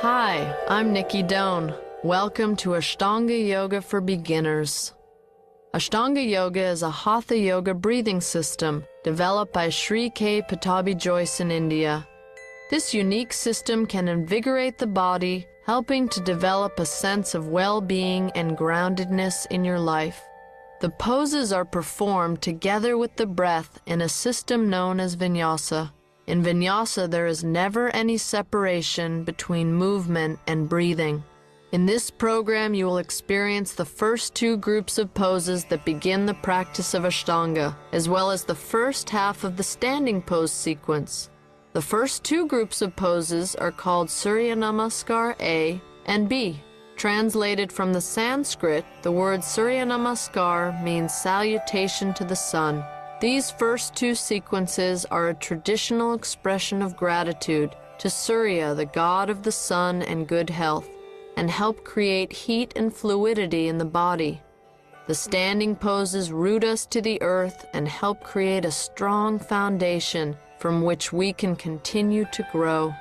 Hi, I'm Nicki Doane. Welcome to Ashtanga Yoga for Beginners. Ashtanga Yoga is a Hatha Yoga breathing system developed by Sri Patthabbit Jois in India. This unique system can invigorate the body, helping to develop a sense of well-being and groundedness in your life. The poses are performed together with the breath in a system known as vinyasa. In vinyasa, there is never any separation between movement and breathing. In this program, you will experience the first two groups of poses that begin the practice of Ashtanga, as well as the first half of the standing pose sequence. The first two groups of poses are called Surya Namaskara A and B. Translated from the Sanskrit, the word Surya Namaskara means salutation to the sun. These first two sequences are a traditional expression of gratitude to Surya, the god of the sun and good health, and help create heat and fluidity in the body. The standing poses root us to the earth and help create a strong foundation from which we can continue to grow.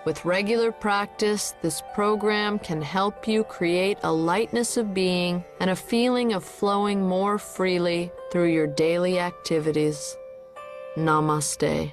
With regular practice, this program can help you create a lightness of being and a feeling of flowing more freely through your daily activities. Namaste.